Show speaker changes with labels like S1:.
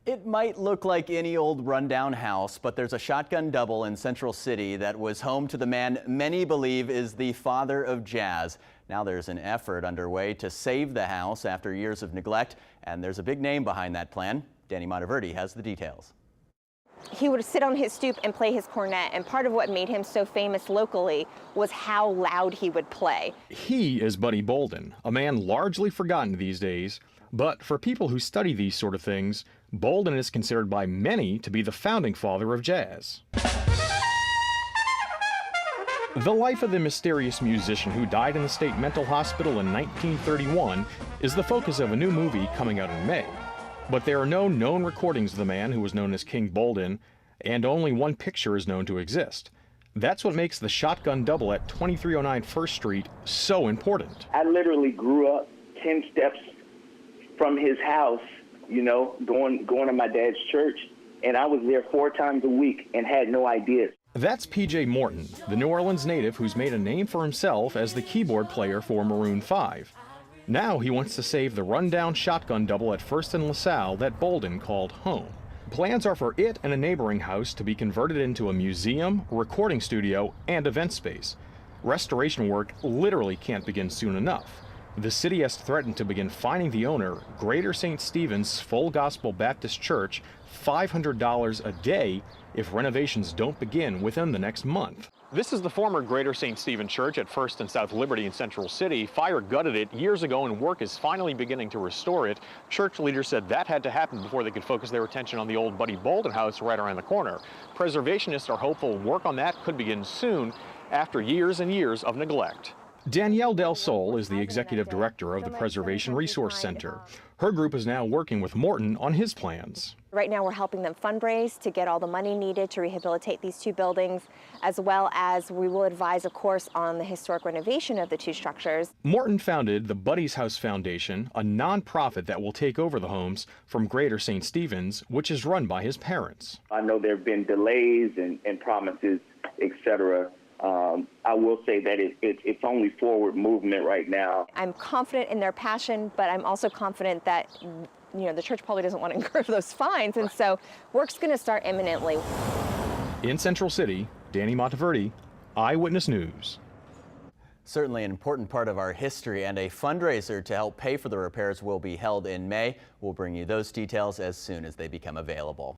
S1: It might look like any old rundown house, but there's a shotgun double in Central City that was home to the man many believe is the father of jazz. Now there's an effort underway to save the house after years of neglect, and there's a big name behind that plan. Danny Monteverdi has the details.
S2: He would sit on his stoop and play his cornet, and part of what made him so famous locally was how loud he would play.
S3: He is Buddy Bolden, a man largely forgotten these days, but for people who study these sort of things, Bolden is considered by many to be the founding father of jazz. The life of the mysterious musician who died in the state mental hospital in 1931 is the focus of a new movie coming out in May. But there are no known recordings of the man who was known as King Bolden, and only one picture is known to exist. That's what makes the shotgun double at 2309 First Street so important.
S4: I literally grew up 10 steps from his house, going to my dad's church, and I was there 4 times a week and had no idea.
S3: That's PJ Morton, the New Orleans native who's made a name for himself as the keyboard player for Maroon 5. Now he wants to save the rundown shotgun double at First and LaSalle that Bolden called home. Plans are for it and a neighboring house to be converted into a museum, recording studio, and event space. Restoration work literally can't begin soon enough. The city has threatened to begin fining the owner, Greater St. Stephen's Full Gospel Baptist Church, $500 a day if renovations don't begin within the next month. This is the former Greater St. Stephen Church at First and South Liberty in Central City. Fire gutted it years ago and work is finally beginning to restore it. Church leaders said that had to happen before they could focus their attention on the old Buddy Bolden house right around the corner. Preservationists are hopeful work on that could begin soon after years and years of neglect. Danielle Del Sol is the executive director of the Preservation Resource Center. Her group is now working with Morton on his plans.
S2: Right now we're helping them fundraise to get all the money needed to rehabilitate these 2 buildings, as well as we will advise, of course, on the historic renovation of the 2 structures.
S3: Morton founded the Buddy's House Foundation, a nonprofit that will take over the homes from Greater St. Stephen's, which is run by his parents.
S4: I know there have been delays and promises, etc. I will say that it's only forward movement right now.
S2: I'm confident in their passion, but I'm also confident that the church probably doesn't want to incur those fines, and so work's going to start imminently.
S3: In Central City, Danny Monteverdi, Eyewitness News.
S1: Certainly an important part of our history, and a fundraiser to help pay for the repairs will be held in May. We'll bring you those details as soon as they become available.